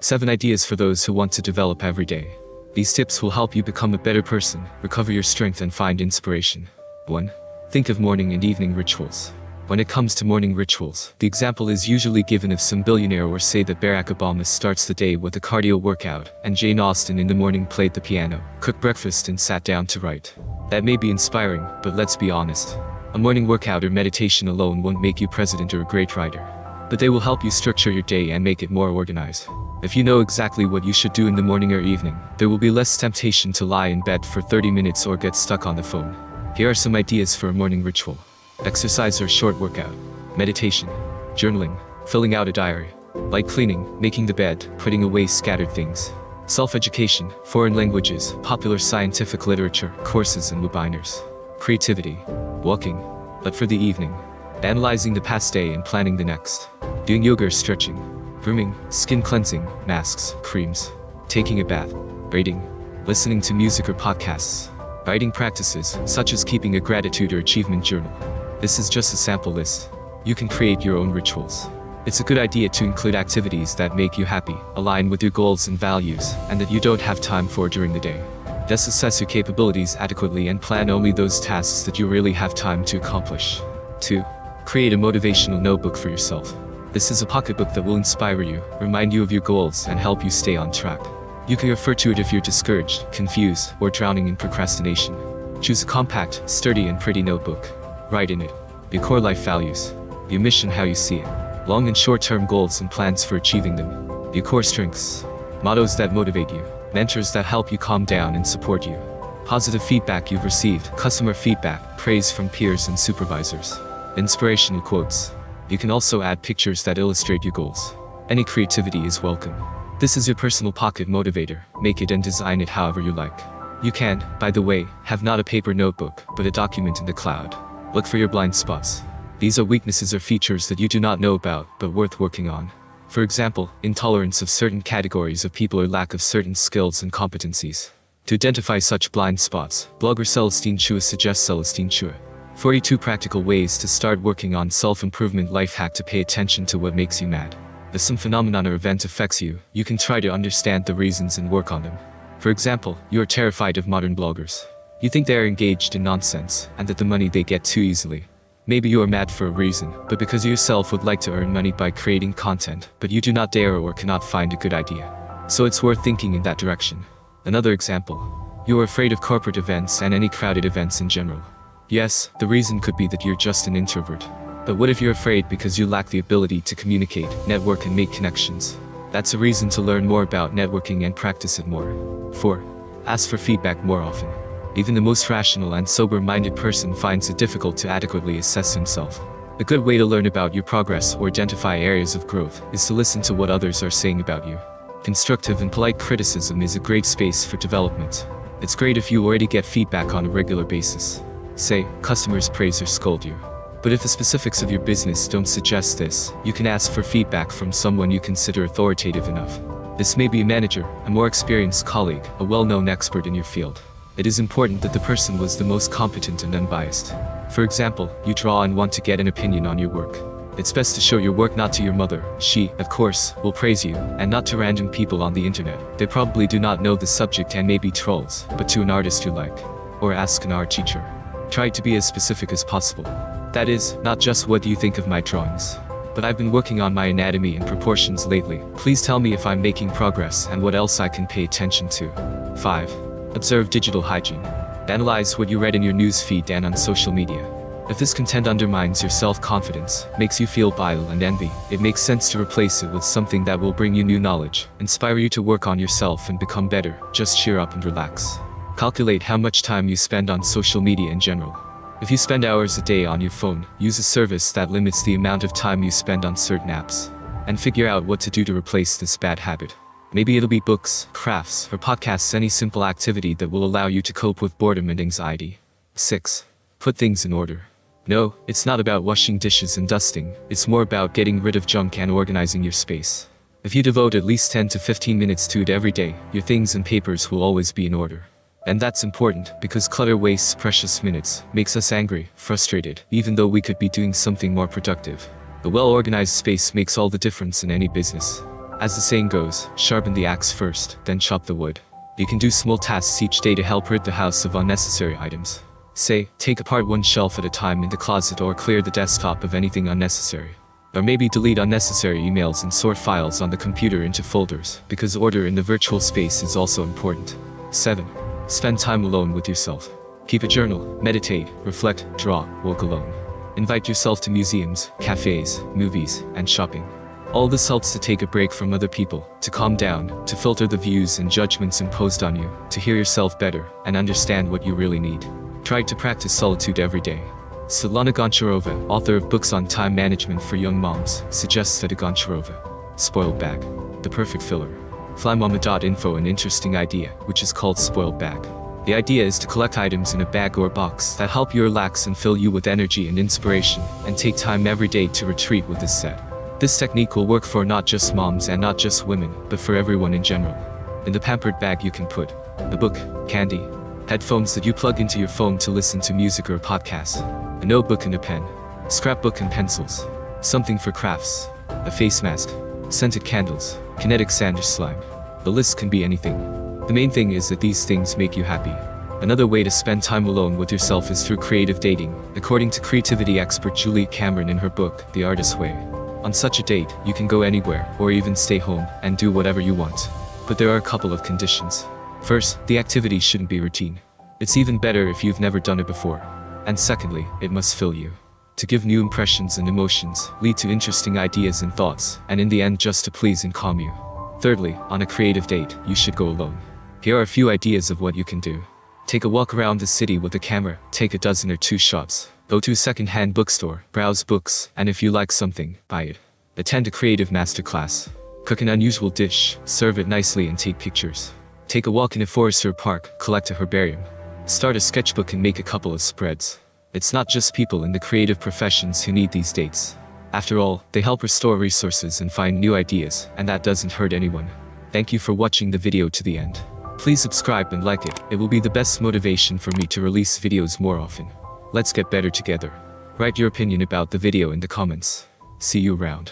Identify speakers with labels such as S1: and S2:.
S1: 7 ideas for those who want to develop every day. These tips will help you become a better person, recover your strength and find inspiration. 1. Think of morning and evening rituals. When it comes to morning rituals, the example is usually given of some billionaire, or say that Barack Obama starts the day with a cardio workout, and Jane Austen in the morning played the piano, cooked breakfast and sat down to write. That may be inspiring, but let's be honest. A morning workout or meditation alone won't make you president or a great writer. But they will help you structure your day and make it more organized. If you know exactly what you should do in the morning or evening, there will be less temptation to lie in bed for 30 minutes or get stuck on the phone. Here are some ideas for a morning ritual. Exercise or short workout. Meditation. Journaling. Filling out a diary. Light cleaning, making the bed, putting away scattered things. Self-education, foreign languages, popular scientific literature, courses and webinars. Creativity. Walking. But for the evening. Analyzing the past day and planning the next. Doing yoga or stretching. Grooming, skin cleansing, masks, creams. Taking a bath. Reading. Listening to music or podcasts. Writing practices, such as keeping a gratitude or achievement journal. This is just a sample list. You can create your own rituals. It's a good idea to include activities that make you happy, align with your goals and values, and that you don't have time for during the day. Just assess your capabilities adequately and plan only those tasks that you really have time to accomplish. 2. Create a motivational notebook for yourself. This is a pocketbook that will inspire you, remind you of your goals, and help you stay on track. You can refer to it if you're discouraged, confused, or drowning in procrastination. Choose a compact, sturdy, and pretty notebook. Write in it your core life values, your mission, how you see it, long and short-term goals and plans for achieving them, your core strengths, mottos that motivate you, mentors that help you calm down and support you, positive feedback you've received, customer feedback, praise from peers and supervisors, inspirational quotes. You can also add pictures that illustrate your goals. Any creativity is welcome. This is your personal pocket motivator. Make it and design it however you like. You can, by the way, have not a paper notebook, but a document in the cloud. Look for your blind spots. These are weaknesses or features that you do not know about, but worth working on. For example, intolerance of certain categories of people or lack of certain skills and competencies. To identify such blind spots, blogger Celestine Chua suggests 42 practical ways to start working on self-improvement life hack to pay attention to what makes you mad. If some phenomenon or event affects you, you can try to understand the reasons and work on them. For example, you are terrified of modern bloggers. You think they are engaged in nonsense, and that the money they get too easily. Maybe you are mad for a reason, but because you yourself would like to earn money by creating content, but you do not dare or cannot find a good idea. So it's worth thinking in that direction. Another example. You are afraid of corporate events and any crowded events in general. Yes, the reason could be that you're just an introvert. But what if you're afraid because you lack the ability to communicate, network and make connections? That's a reason to learn more about networking and practice it more. 4. Ask for feedback more often. Even the most rational and sober-minded person finds it difficult to adequately assess himself. A good way to learn about your progress or identify areas of growth is to listen to what others are saying about you. Constructive and polite criticism is a great space for development. It's great if you already get feedback on a regular basis. Say, customers praise or scold you. But if the specifics of your business don't suggest this, you can ask for feedback from someone you consider authoritative enough. This may be a manager, a more experienced colleague, a well-known expert in your field. It is important that the person was the most competent and unbiased. For example, you draw and want to get an opinion on your work. It's best to show your work not to your mother. She, of course, will praise you, and not to random people on the internet. They probably do not know the subject and may be trolls, but to an artist you like. Or ask an art teacher. Try to be as specific as possible. That is, not just what do you think of my drawings. But I've been working on my anatomy and proportions lately. Please tell me if I'm making progress and what else I can pay attention to. 5. Observe digital hygiene. Analyze what you read in your news feed and on social media. If this content undermines your self-confidence, makes you feel bile and envy, it makes sense to replace it with something that will bring you new knowledge, inspire you to work on yourself and become better. Just cheer up and relax. Calculate how much time you spend on social media in general. If you spend hours a day on your phone, use a service that limits the amount of time you spend on certain apps. And figure out what to do to replace this bad habit. Maybe it'll be books, crafts, or podcasts, any simple activity that will allow you to cope with boredom and anxiety. 6. Put things in order. No, it's not about washing dishes and dusting, it's more about getting rid of junk and organizing your space. If you devote at least 10 to 15 minutes to it every day, your things and papers will always be in order. And that's important, because clutter wastes precious minutes, makes us angry, frustrated, even though we could be doing something more productive. A well-organized space makes all the difference in any business. As the saying goes, sharpen the axe first, then chop the wood. You can do small tasks each day to help rid the house of unnecessary items. Say, take apart one shelf at a time in the closet or clear the desktop of anything unnecessary. Or maybe delete unnecessary emails and sort files on the computer into folders, because order in the virtual space is also important. 7. Spend time alone with yourself. Keep a journal, meditate, reflect, draw, walk alone. Invite yourself to museums, cafes, movies, and shopping. All this helps to take a break from other people, to calm down, to filter the views and judgments imposed on you, to hear yourself better, and understand what you really need. Try to practice solitude every day. Svetlana Goncharova, author of books on time management for young moms, suggests Sveta Goncharova. Spoiled bag. The perfect filler. Flymama.info an interesting idea, which is called spoiled bag. The idea is to collect items in a bag or box that help you relax and fill you with energy and inspiration, and take time every day to retreat with this set. This technique will work for not just moms and not just women, but for everyone in general. In the pampered bag you can put a book, candy, headphones that you plug into your phone to listen to music or podcasts, a notebook and a pen, scrapbook and pencils, something for crafts, a face mask, scented candles, kinetic sand or slime. The list can be anything. The main thing is that these things make you happy. Another way to spend time alone with yourself is through creative dating, according to creativity expert Juliet Cameron in her book, The Artist's Way. On such a date, you can go anywhere, or even stay home, and do whatever you want. But there are a couple of conditions. First, the activity shouldn't be routine. It's even better if you've never done it before. And secondly, it must fill you. To give new impressions and emotions, lead to interesting ideas and thoughts, and in the end just to please and calm you. Thirdly, on a creative date, you should go alone. Here are a few ideas of what you can do. Take a walk around the city with a camera, take a dozen or two shots. Go to a second-hand bookstore, browse books, and if you like something, buy it. Attend a creative masterclass. Cook an unusual dish, serve it nicely and take pictures. Take a walk in a forest or park, collect a herbarium. Start a sketchbook and make a couple of spreads. It's not just people in the creative professions who need these dates. After all, they help restore resources and find new ideas, and that doesn't hurt anyone. Thank you for watching the video to the end. Please subscribe and like it, it will be the best motivation for me to release videos more often. Let's get better together. Write your opinion about the video in the comments. See you around.